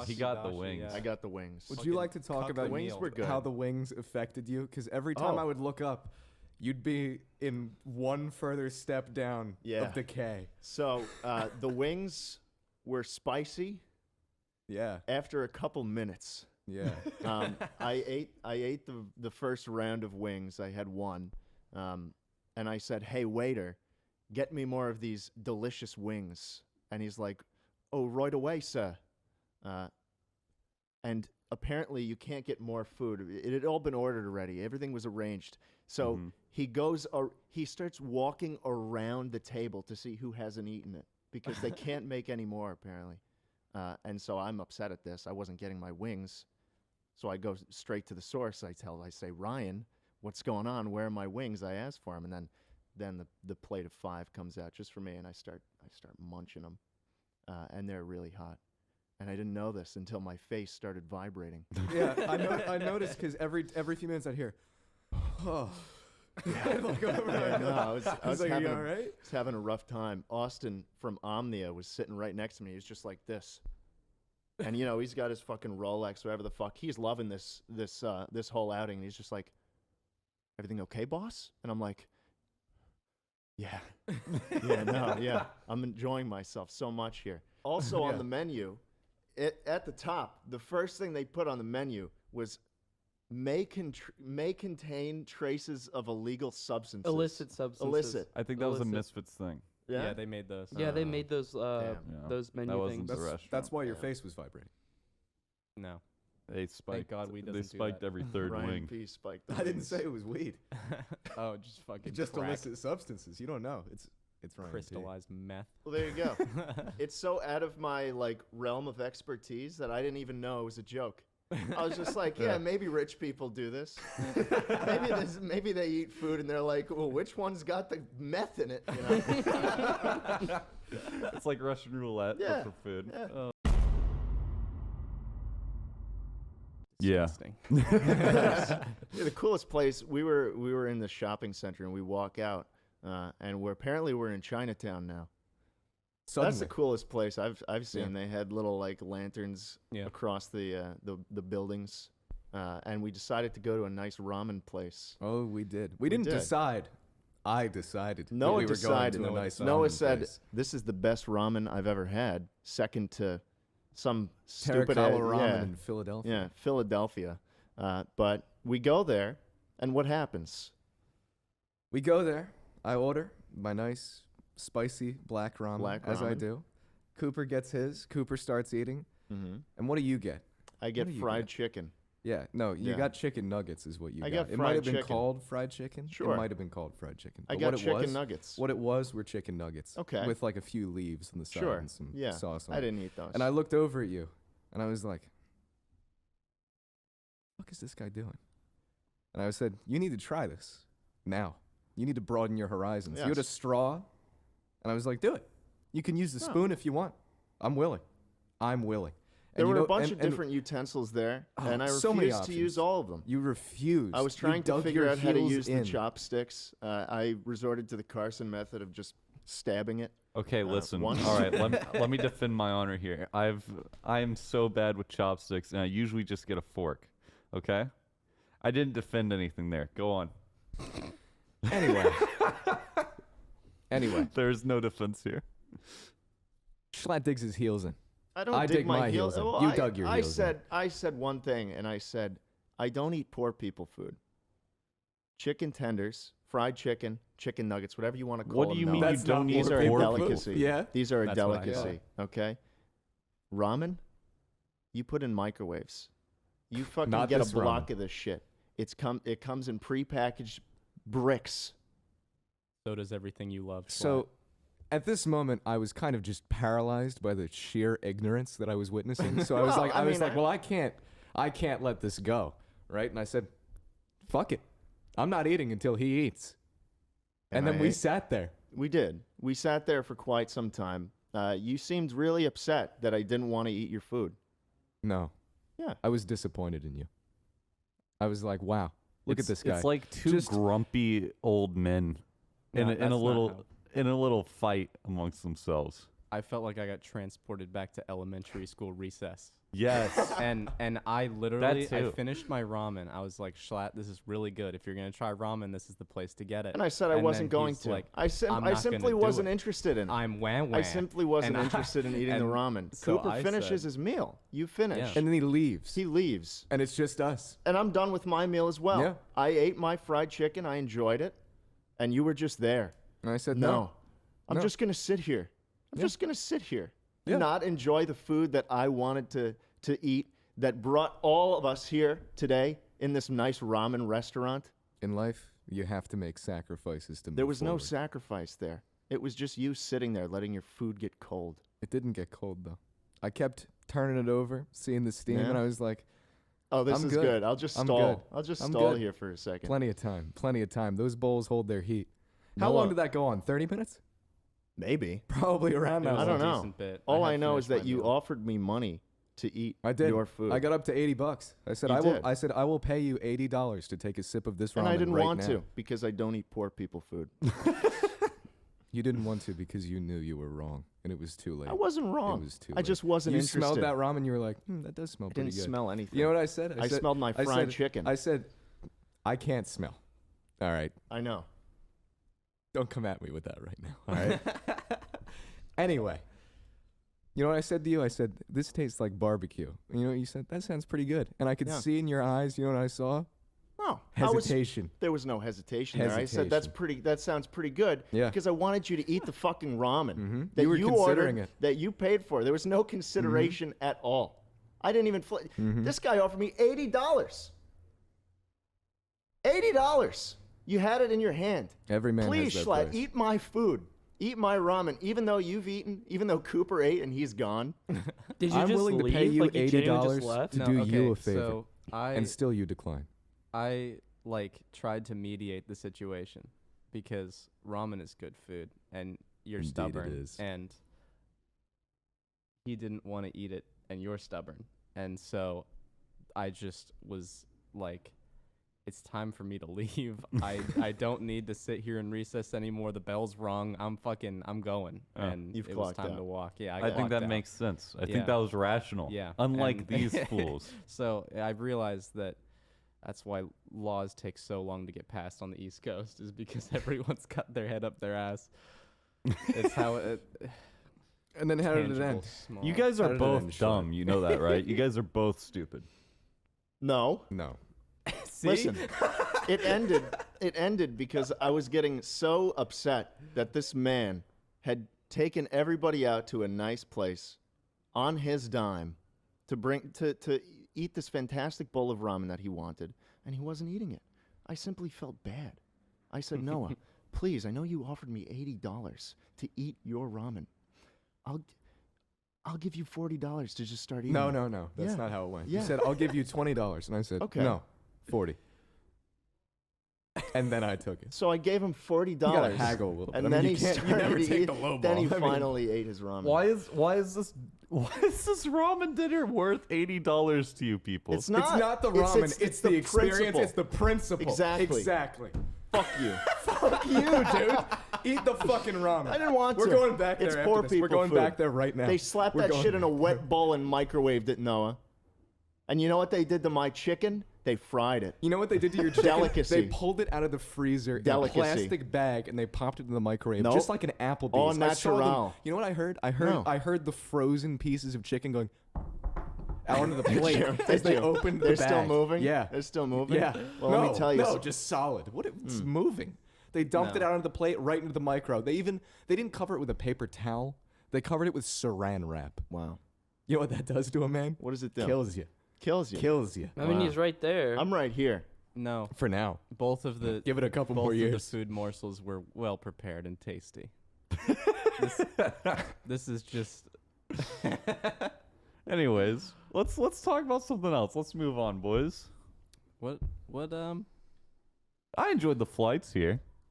He got the Dashi, wings. yeah. I got the wings. Would you like to talk about The wings were good. how the wings affected you? Because every time I would look up, you'd be in one further step down of decay. So the wings were spicy. Yeah. After a couple minutes. Yeah. I ate the first round of wings. I had one, and I said, "Hey waiter, get me more of these delicious wings." And he's like, "Oh, right away, sir." And apparently you can't get more food. It had all been ordered already. Everything was arranged. So he starts walking around the table to see who hasn't eaten it because they can't make any more apparently. And so I'm upset at this. I wasn't getting my wings. So I go straight to the source. I say, "Ryan, what's going on? Where are my wings?" I ask for them. And then the plate of 5 comes out just for me. And I start munching them. And they're really hot. And I didn't know this until my face started vibrating. Yeah, I noticed because every few minutes I'd hear, oh. I was like, you all right? having a rough time. Austin from Omnia was sitting right next to me. He was just like this. And, you know, he's got his fucking Rolex, whatever the fuck. He's loving this whole outing. And he's just like, "Everything okay, boss?" And I'm like, yeah. Yeah. I'm enjoying myself so much here. Also on the menu, at the top, the first thing they put on the menu was may contain traces of illegal substances. Illicit substances. Illicit. I think that was a Misfits thing. Yeah, they made those. Yeah, they made those menu That wasn't things. the restaurant. That's why your face was vibrating. No. They spiked. God we They doesn't do spiked that. every third Ryan wing. P. spiked the I didn't wings. say it was weed. Oh, just fucking Just crack. illicit substances. You don't know. It's Ryan P. Crystallized meth. Well, there you go. It's so out of my realm of expertise that I didn't even know it was a joke. I was just like, yeah, maybe rich people do this. Maybe they eat food and they're like, well, which one's got the meth in it? You know? It's like Russian roulette but for food. Yeah. Yeah. Yeah, the coolest place. We were in the shopping center and we walk out, and we're in Chinatown now. Suddenly. That's the coolest place I've seen. They had little lanterns across the buildings, and we decided to go to a nice ramen place. Oh, we did. We didn't decide. I decided. Noah we were decided. Going to a nice Noah ramen said, place. "This is the best ramen I've ever had, second to some stupid Terakawa ramen in Philadelphia. Yeah, Philadelphia. But we go there, and what happens? We go there. I order my nice spicy black ramen, as I do. Cooper gets his. Cooper starts eating. Mm-hmm. And what do you get? I get fried chicken. Yeah, no, you got chicken nuggets is what you got. got It might have fried been chicken. called fried chicken. Sure. It might have been called fried chicken. I But got what it chicken was, nuggets. What it was were chicken nuggets. Okay. With like a few leaves on the side and some sauce on I it. didn't eat those. And I looked over at you, and I was like, what the fuck is this guy doing? And I said, you need to try this now. You need to broaden your horizons. You had a Yes. straw, and I was like, do it. You can use the spoon if you want. I'm willing. I'm willing. There And were you a know- bunch and- of different utensils there, and I so many refused to use options. all of them. You refused. I was You trying to dug figure your out how to heels use the in. chopsticks. I resorted to the Carson method of just stabbing it. Okay, listen. once. All right, let me defend my honor here. I am so bad with chopsticks, and I usually just get a fork. Okay, I didn't defend anything there. Go on. Anyway, There's no defense here. Jschlatt digs his heels in. I don't I dig dig my my heels. heels in. Well, You I- dug your I heels in. said I said one thing, and I said I don't eat poor people food. Chicken tenders, fried chicken, chicken nuggets, whatever you want to call What them. do you Noah. mean That's you don't not eat These poor are a people food. delicacy. Yeah. These are a That's what I thought. delicacy. Okay. Ramen, you put in microwaves. You fucking Not get a this block ramen. of this shit. It comes in prepackaged bricks. So does everything you love. So, at this moment, I was kind of just paralyzed by the sheer ignorance that I was witnessing. So I was Well, like, I mean, well, I can't let this go, right? And I said, fuck it, I'm not eating until he eats. And then I we ate. sat there. We did. We sat there for quite some time. You seemed really upset that I didn't want to eat your food. No. Yeah. I was disappointed in you. I was like, wow, look at this guy. It's like two Just- grumpy old men in No, a that's not little how- in a little fight amongst themselves. I felt like I got transported back to elementary school recess. Yes. and I literally I too. finished my ramen. I was like, Jschlatt, this is really good. If you're gonna try ramen, this is the place to get it. And I said I And wasn't then going he's to. Like, I I'm simply not gonna do wasn't it. interested in it. I'm wham. I simply wasn't And interested in eating the and ramen. so Cooper I finishes said- his meal. You finish. Yeah. And then he leaves. He leaves. And it's just us. And I'm done with my meal as well. Yeah. I ate my fried chicken. I enjoyed it. And you were just there. And I said, No. I'm No. just going to sit here. I'm just going to sit here. Yeah. Not enjoy the food that I wanted to eat that brought all of us here today in this nice ramen restaurant. In life, you have to make sacrifices to move There was no forward. sacrifice there. It was just you sitting there letting your food get cold. It didn't get cold, though. I kept turning it over, seeing the steam, Yeah. and I was like, Oh, this I'm is good. good. I'll just I'm stall. good. I'll just I'm stall good. here for a second. plenty of time. Plenty of time. Those bowls hold their heat. How Noah- long did that go on? 30 minutes? Maybe. Probably around It that was I a don't know. decent bit. All had I know is finished that my you meal. offered me money to eat I did. your food. I got up to $80. I said, You I will. did. I said, I will pay you $80 to take a sip of this ramen and I didn't right want now. to because I don't eat poor people food. You didn't want to because you knew you were wrong, and it was too late. I wasn't wrong. It was too I late. just wasn't You interested. smelled that ramen, you were like, that does smell I pretty didn't good. smell anything. You know what I said? I smelled my I fried said- chicken. I said, I can't smell. All right. I know. Don't come at me with that right now. All right. Anyway, you know what I said to you? I said, this tastes like barbecue. And you know what you said? That sounds pretty good. And I could Yeah. see in your eyes, you know what I saw? No. Hesitation. There was no hesitation there. I said that sounds pretty good. Yeah. Because I wanted you to eat the fucking ramen Mhm. that You were considering ordered, it. that you paid for. There was no consideration at all. I didn't even. Mhm. This guy offered me $80. $80. You had it in your hand. Every man Please, has that Jschlatt, price. eat my food. Eat my ramen. Even though you've eaten, even though Cooper ate and he's gone. Did you I'm just willing leave? to pay you Like, you genuinely $80 just left? to No, do okay, you a favor. So And still you decline. I like tried to mediate the situation because ramen is good food and you're Indeed it stubborn is. and he didn't want to eat it and you're stubborn. And so I just was like, it's time for me to leave. I don't need to sit here in recess anymore. The bell's rung. I'm going. Oh. And You've it was clocked time out. to walk. Yeah, I think clocked that out. makes sense. I Yeah. think that was rational. Yeah. Unlike And- these fools. So I've realized that that's why laws take so long to get passed on the East Coast is because everyone's got their head up their ass. It's how it. And then how did it tangible, end? small. You guys How are did it both end, Jschlatt? dumb. You know that, right? You guys are both stupid. No. No. See? Listen, it ended because I was getting so upset that this man had taken everybody out to a nice place on his dime to eat this fantastic bowl of ramen that he wanted, and he wasn't eating it. I simply felt bad. I said, Noah, please, I know you offered me $80 to eat your ramen. I'll give you $40 to just start eating. No, it." no, no. That's Yeah. not how it went. Yeah. You said, I'll give you $20. And I said, Okay. no, 40. And then I took it. So I gave him $40. You gotta haggle a little bit. And I mean, then you he can't- you started never to take eat. the low Then he ball. I mean- finally ate his ramen. Why is this ramen dinner worth $80 to you people? It's not. It's not the ramen. It's the experience. principle. It's the principle. Exactly. Exactly. Fuck you. Fuck you, dude. Eat the fucking ramen. I didn't want We're to. going back there It's after poor this. people We're going food. back there right now. They slapped We're that going shit in a back wet there. bowl and microwaved it, Noah. And you know what they did to my chicken? They fried it. You know what they did to your chicken? Delicacy. They pulled it out of the freezer Delicacy. in a plastic bag and they popped it in the microwave, Nope. just like an Applebee's. Au I saw them- natural. You know what I heard? No. I heard the frozen pieces of chicken going out onto the plate you? as Did they you? opened the They're bag. still moving? Yeah. They're still moving? Yeah. Well, no, let me tell you. No, just solid. It's moving. They dumped it No. out onto the plate right into the micro. They didn't cover it with a paper towel. They covered it with saran wrap. Wow. You know what that does to a man? What does it do? Kills you. Kills you. Kills you. I mean, Wow. he's right there. I'm right here. No, For now. both of the Give it a couple both more of years. the food morsels were well prepared and tasty. This is just Anyways, let's talk about something else. Let's move on, boys. what I enjoyed the flights here.